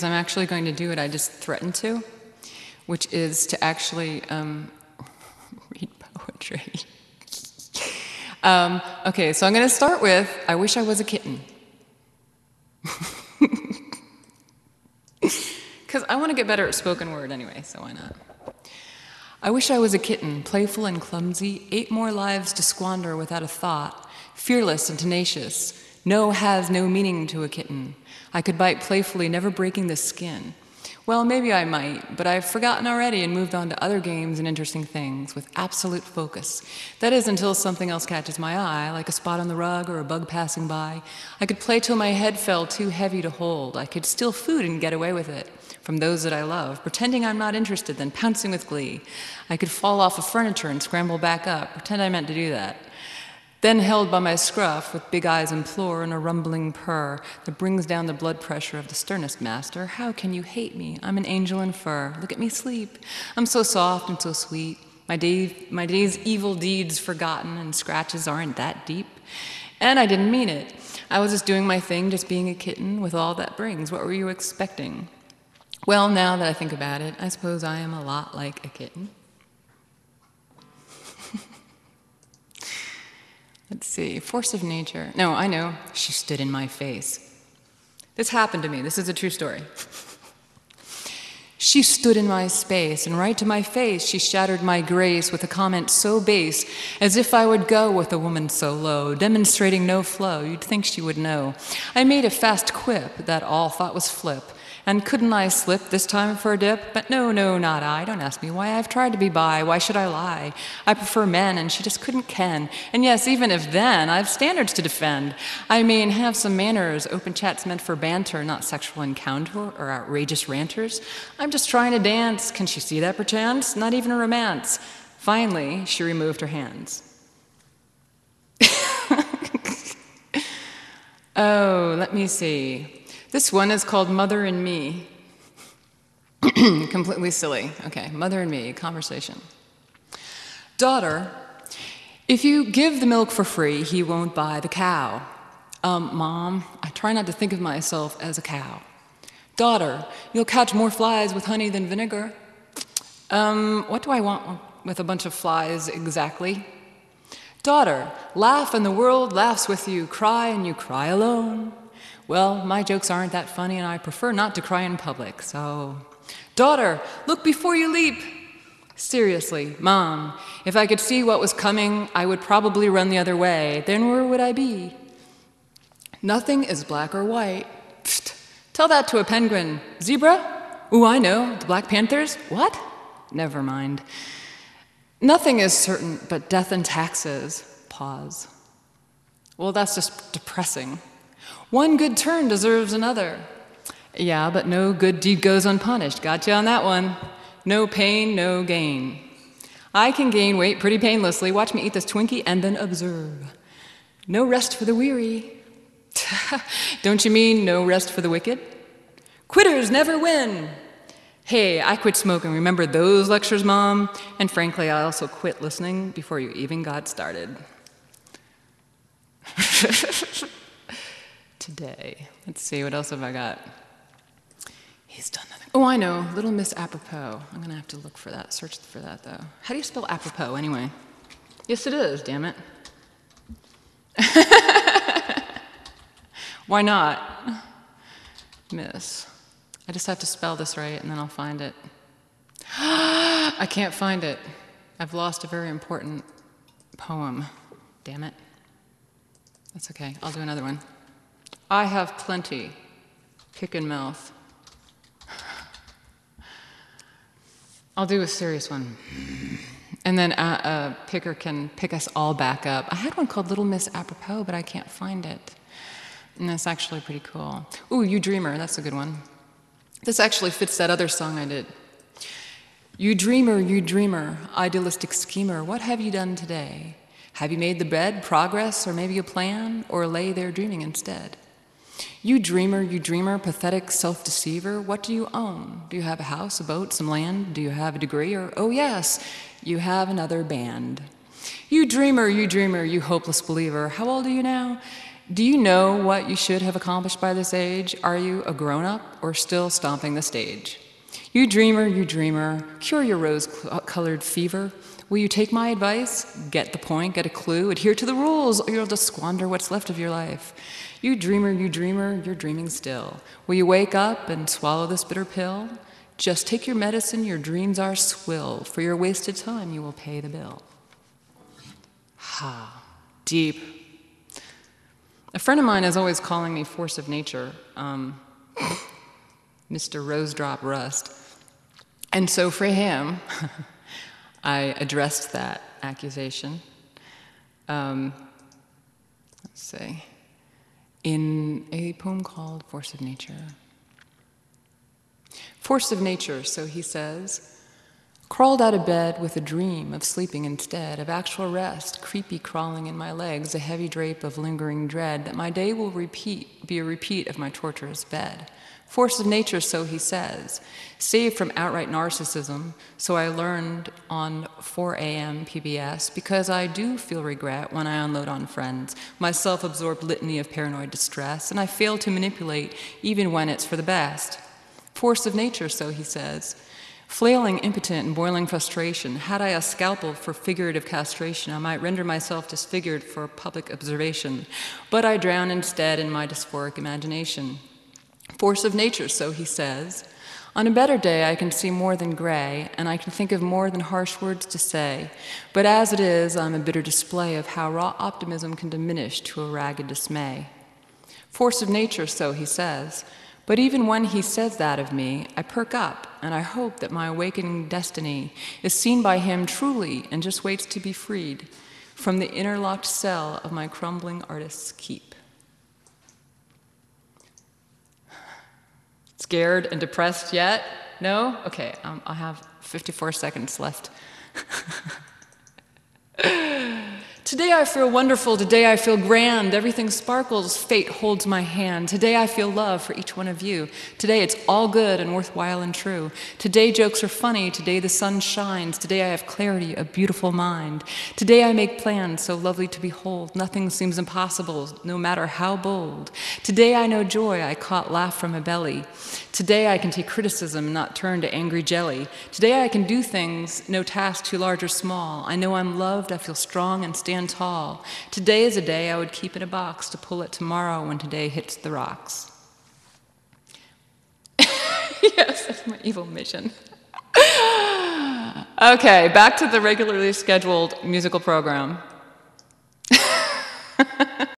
I'm actually going to do what I just threatened to, which is to actually read poetry. Okay, so I'm going to start with, I wish I was a kitten. Because I want to get better at spoken word anyway, so why not? I wish I was a kitten, playful and clumsy, 8 more lives to squander without a thought, fearless and tenacious. No has no meaning to a kitten. I could bite playfully, never breaking the skin. Well, maybe I might, but I've forgotten already and moved on to other games and interesting things with absolute focus. That is, until something else catches my eye, like a spot on the rug or a bug passing by. I could play till my head fell too heavy to hold. I could steal food and get away with it from those that I love, pretending I'm not interested, then pouncing with glee. I could fall off of furniture and scramble back up, pretend I meant to do that. Then held by my scruff, with big eyes implore and a rumbling purr that brings down the blood pressure of the sternest master. How can you hate me? I'm an angel in fur. Look at me sleep. I'm so soft and so sweet. My day's evil deeds forgotten, and scratches aren't that deep. And I didn't mean it. I was just doing my thing, just being a kitten with all that brings. What were you expecting? Well, now that I think about it, I suppose I am a lot like a kitten. Let's see, force of nature. No, I know. She stood in my face. This happened to me. This is a true story. She stood in my space, and right to my face she shattered my grace with a comment so base, as if I would go with a woman so low, demonstrating no flow. You'd think she would know. I made a fast quip that all thought was flip. And couldn't I slip this time for a dip? But no, not I. Don't ask me why. I've tried to be bi. Why should I lie? I prefer men, and she just couldn't ken. And yes, even if then, I've standards to defend. I mean, have some manners. Open chat's meant for banter, not sexual encounter or outrageous ranters. I'm just trying to dance. Can she see that perchance? Not even a romance. Finally, she removed her hands. Oh, let me see. This one is called Mother and Me. Completely silly. Okay, Mother and Me, conversation. Daughter, if you give the milk for free, he won't buy the cow. Mom, I try not to think of myself as a cow. Daughter, you'll catch more flies with honey than vinegar. What do I want with a bunch of flies exactly? Daughter, laugh and the world laughs with you. Cry and you cry alone. Well, my jokes aren't that funny, and I prefer not to cry in public, so... Daughter, look before you leap! Seriously, Mom, if I could see what was coming, I would probably run the other way. Then where would I be? Nothing is black or white. Psst, tell that to a penguin. Zebra? Ooh, I know. The Black Panthers? What? Never mind. Nothing is certain but death and taxes. Pause. Well, that's just depressing. One good turn deserves another. Yeah, but no good deed goes unpunished. Got you on that one. No pain, no gain. I can gain weight pretty painlessly. Watch me eat this Twinkie and then observe. No rest for the weary. Don't you mean no rest for the wicked? Quitters never win. Hey, I quit smoking. Remember those lectures, Mom? And frankly, I also quit listening before you even got started. Today. Let's see, what else have I got? He's done nothing. Oh, I know, Little Miss Apropos. I'm gonna have to look for that, search for that, though. How do you spell apropos, anyway? Yes, it is, damn it. Why not? Miss. I just have to spell this right, and then I'll find it. I can't find it. I've lost a very important poem. Damn it. That's okay, I'll do another one. I have plenty. Kick in mouth. I'll do a serious one. And then a picker can pick us all back up. I had one called Little Miss Apropos, but I can't find it. And that's actually pretty cool. Ooh, You Dreamer, that's a good one. This actually fits that other song I did. You dreamer, idealistic schemer, what have you done today? Have you made the bed, progress, or maybe a plan, or lay there dreaming instead? You dreamer, pathetic self-deceiver, what do you own? Do you have a house, a boat, some land? Do you have a degree? Or, oh yes, you have another band. You dreamer, you hopeless believer, how old are you now? Do you know what you should have accomplished by this age? Are you a grown-up or still stomping the stage? You dreamer, cure your rose-colored fever. Will you take my advice? Get the point, get a clue, adhere to the rules, or you'll just squander what's left of your life. You dreamer, you're dreaming still. Will you wake up and swallow this bitter pill? Just take your medicine, your dreams are swill. For your wasted time, you will pay the bill. Ha, deep. A friend of mine is always calling me force of nature, Mr. Rosedrop Rust. And so for him, I addressed that accusation. Let's see. In a poem called Force of Nature. Force of nature, so he says, crawled out of bed with a dream of sleeping instead, of actual rest, creepy crawling in my legs, a heavy drape of lingering dread, that my day will be a repeat of my torturous bed. Force of nature, so he says, saved from outright narcissism, so I learned on 4 a.m. PBS, because I do feel regret when I unload on friends, my self-absorbed litany of paranoid distress, and I fail to manipulate even when it's for the best. Force of nature, so he says, flailing impotent and boiling frustration, had I a scalpel for figurative castration, I might render myself disfigured for public observation, but I drown instead in my dysphoric imagination. Force of nature, so he says, on a better day I can see more than gray, and I can think of more than harsh words to say, but as it is, I'm a bitter display of how raw optimism can diminish to a ragged dismay. Force of nature, so he says, but even when he says that of me, I perk up, and I hope that my awakening destiny is seen by him truly and just waits to be freed from the interlocked cell of my crumbling artist's keep. Scared and depressed yet? No? Okay, I have 54 seconds left. Today I feel wonderful, today I feel grand, everything sparkles, fate holds my hand. Today I feel love for each one of you. Today it's all good and worthwhile and true. Today jokes are funny, today the sun shines, today I have clarity, a beautiful mind. Today I make plans so lovely to behold, nothing seems impossible, no matter how bold. Today I know joy, I caught laugh from a belly. Today I can take criticism and not turn to angry jelly. Today I can do things, no task too large or small. I know I'm loved, I feel strong and stand tall. Today is a day I would keep in a box to pull it tomorrow when today hits the rocks. Yes, that's my evil mission. Okay, back to the regularly scheduled musical program.